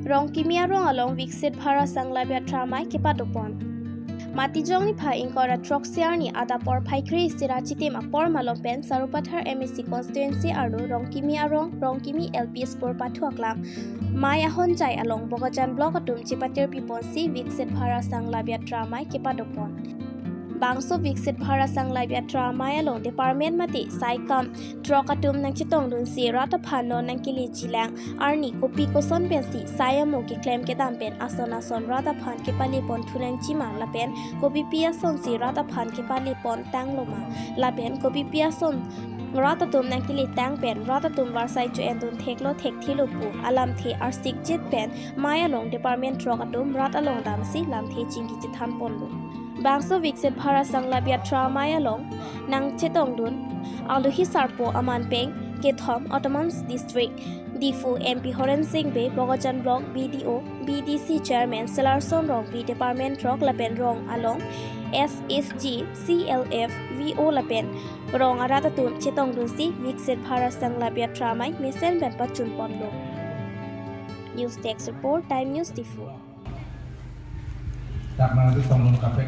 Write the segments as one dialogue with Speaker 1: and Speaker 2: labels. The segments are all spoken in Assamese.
Speaker 1: rong kimia rong along Viksit Bharat Sanglabia Tramai Kepadopon. Matijong ni phai ingkora troxiar ni adapor phaikri sira chitim apor malompen sarupathar MSC constituency aru rong kimi LP score pathuaklam Maya Honjai along Bogajan block atum chipatir piponsi Viksit Bharat Sanglabia Tramai Kepadopon. Bangso Viksit Bharat Sanglabia Tramai along department mati saikam trokatum nang chitong dun si rata phano nang kili chilang arni kopi koson pensi sayamo ki claim ke dampen ason rata phan ke pali pon thunang chima lapen kopi pia son si rata phan ke pali pon tangloma lapen kopi pia son rata tum nang kili tang pen rata tum warsai chu endun theklo thek thilupu alam the arsik jit pen maya long department trokatum rata long dam si lam the chingki chithan ponlu Bangso Viksit Bharat Sanglabia Tramai along nang chetong dun Aluhi Sarpo Aman Peng Kethom Ottomans District Difu MP Horen Singh Be Bogajan Block BDO BDC Chairman Selarson Rong B Department Rock Lapen Rong along SSG CLF VO Lapen Rong Aratatun Chetong dun si Viksit Bharat Sanglabia Tramai Mesen Ben Pachun Ponlo News Text Report Time News Difu
Speaker 2: จากนั้นที่ต้องลงkafe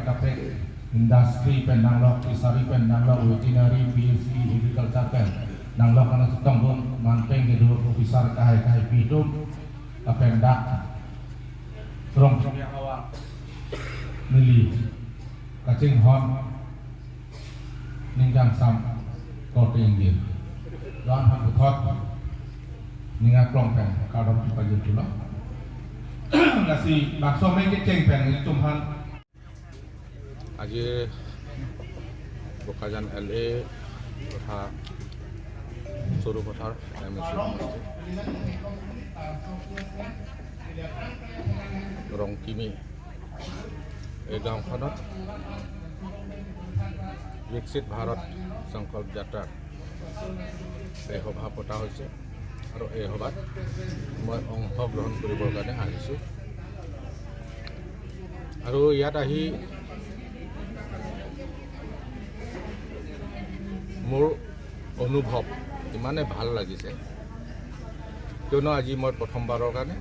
Speaker 2: อินดัสทรีเป็นนางลอกอิสารีเป็นนางลอกเวทีนารี BSc agriculture เป็นนางลอกkarenaต้องลงมันเป็นke dua officer kahai pidum kapenda from yang awal nili kacing hon ningkang sam kote inggil dan hak thot ninga klong pen kadom pagi pula nasi bakso mereka cengpen itu han.
Speaker 3: Aje Bogajan LA tथा Surupathar MSC rong kimi এই গাঁওখনত Viksit Bharat সংকল্প যাত্ৰাৰ এই সভা পতা হৈছে আৰু এই সভাত মই অংশগ্ৰহণ কৰিবৰ কাৰণে আহিছোঁ আৰু ইয়াত আহি মোৰ অনুভৱ ইমানে ভাল লাগিছে কিয়নো আজি মই প্ৰথমবাৰৰ কাৰণে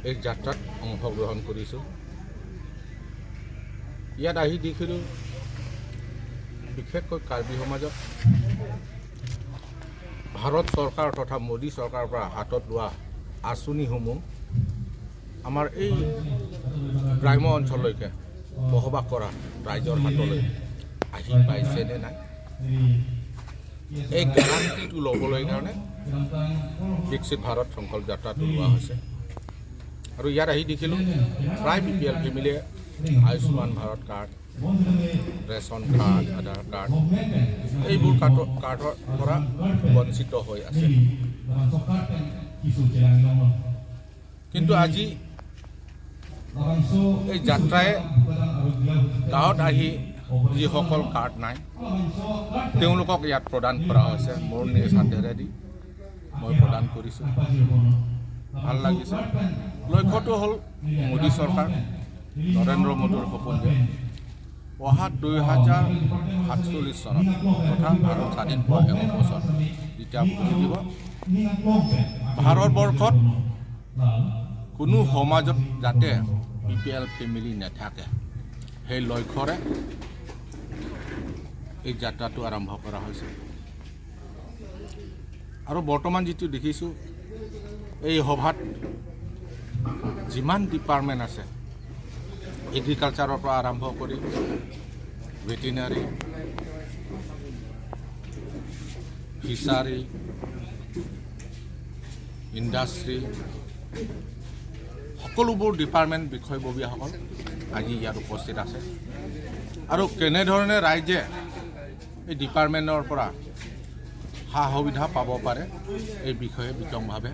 Speaker 3: এই যাত্ৰাত অংশগ্ৰহণ কৰিছোঁ ইয়াত আহি দেখিলোঁ বিশেষকৈ কাৰ্বি সমাজত ভাৰত চৰকাৰ তথা মোদী চৰকাৰৰ পৰা হাতত লোৱা আঁচনিসমূহ আমাৰ এই গ্ৰাম্য অঞ্চললৈকে বসবাস কৰা ৰাইজৰ হাতলৈ আহি পাইছে নে নাই এই গেৰাণ্টিটো ল'বলৈ কাৰণে বিকশিত ভাৰত সংকল্প যাত্ৰাটো লোৱা হৈছে আৰু ইয়াত আহি দেখিলোঁ প্ৰায় BPL ফেমিলিয়ে Ayushman Bharat card ration card Aadhaar card এইবোৰ কাৰ্ডৰ পৰা বঞ্চিত হৈ আছে কিন্তু আজি এই যাত্ৰাই গাঁৱত আহি যিসকল কাৰ্ড নাই তেওঁলোকক ইয়াত প্ৰদান কৰা হৈছে মোৰ নিজ হাতেৰে দি মই প্ৰদান কৰিছোঁ ভাল লাগিছে লক্ষ্যটো হ'ল মোদী চৰকাৰ নৰেন্দ্ৰ মোদীৰ সপোন যে অহা 2047 চনত তথা ভাৰত স্বাধীন হোৱা 100 বছৰ যেতিয়া পুৰিব ভাৰতবৰ্ষত কোনো সমাজত যাতে BPL ফেমিলি নাথাকে সেই লক্ষ্যৰে এই যাত্ৰাটো আৰম্ভ কৰা হৈছে আৰু বৰ্তমান যিটো দেখিছোঁ এই সভাত যিমান ডিপাৰ্টমেণ্ট আছে এগ্ৰিকালচাৰৰ পৰা আৰম্ভ কৰি ভেটেৰিনাৰী ফিচাৰী ইণ্ডাষ্ট্ৰী সকলোবোৰ ডিপাৰ্টমেণ্ট বিষয়ববীয়াসকল আজি ইয়াত উপস্থিত আছে আৰু কেনেধৰণে ৰাইজে এই ডিপাৰ্টমেণ্টৰ পৰা সা সুবিধা পাব পাৰে এই বিষয়ে বিতংভাৱে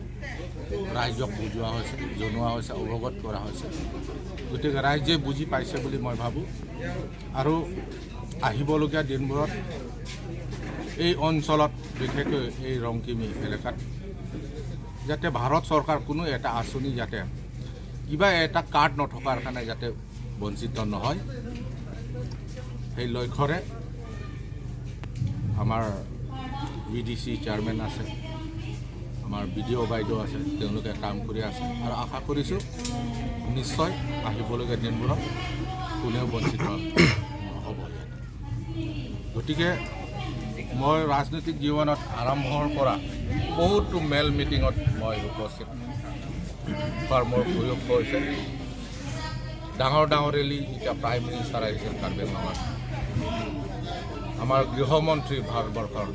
Speaker 3: ৰাইজক বুজোৱা হৈছে জনোৱা হৈছে অৱগত কৰা হৈছে গতিকে ৰাইজে বুজি পাইছে বুলি মই ভাবোঁ আৰু আহিবলগীয়া দিনবোৰত এই অঞ্চলত বিশেষকৈ এই ৰংকিমি এলেকাত যাতে ভাৰত চৰকাৰ কোনো এটা আঁচনি যাতে কিবা এটা কাৰ্ড নথকাৰ কাৰণে যাতে বঞ্চিত নহয় সেই লক্ষ্যৰে আমাৰ BDC চেয়াৰমেন আছে আমাৰ BDO বাইদেউ আছে, তেওঁলোকে কাম কৰি আছে আৰু আশা কৰিছোঁ নিশ্চয় আহিবলগীয়া দিনবোৰত কোনেও বঞ্চিত নহ'ব। গতিকে মই ৰাজনৈতিক জীৱনত আৰম্ভৰ পৰা বহুতো মেল মিটিঙত মই উপস্থিত হোৱাৰ মোৰ সুযোগ হৈছে। ডাঙৰ ৰেলী এতিয়া প্ৰাইম মিনিষ্টাৰ আহিছিল কাৰ্বি আংলঙত, আমাৰ গৃহমন্ত্ৰী ভাৰতবৰ্ষৰ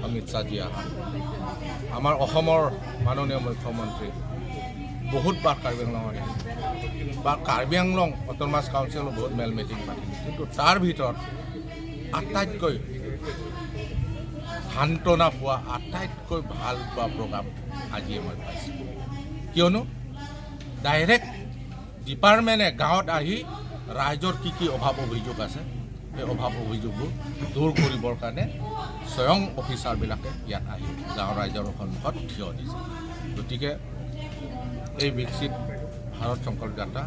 Speaker 3: অমিত শ্বাহজী আহা, আমাৰ অসমৰ মাননীয় মুখ্যমন্ত্ৰী বহুতবাৰ কাৰ্বি আংলঙত বা কাৰ্বি আংলং অট'নমাছ কাউন্সিলত বহুত মেল মিটিং পাতিছিল, কিন্তু তাৰ ভিতৰত আটাইতকৈ সান্তনা পোৱা, আটাইতকৈ ভাল পোৱা প্ৰগ্ৰাম আজিয়ে মই পাইছোঁ। কিয়নো ডাইৰেক্ট ডিপাৰ্টমেণ্টে গাঁৱত আহি ৰাইজৰ কি অভাৱ অভিযোগ আছে, সেই অভাৱ অভিযোগবোৰ দূৰ কৰিবৰ কাৰণে স্বয়ং অফিচাৰবিলাকে ইয়াত আহি গাঁৱৰ ৰাইজৰ সন্মুখত থিয় দিছে। গতিকে এই বিকশিত ভাৰত সংকল্প যাত্ৰা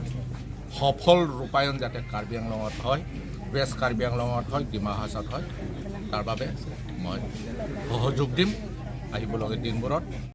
Speaker 3: সফল ৰূপায়ণ যাতে কাৰ্বি আংলঙত হয়, ৱেষ্ট কাৰ্বি আংলঙত হয়, ডিমা হাছাওত হয়, তাৰ বাবে মই সহযোগ দিম আহিবলগীয়া দিনবোৰত।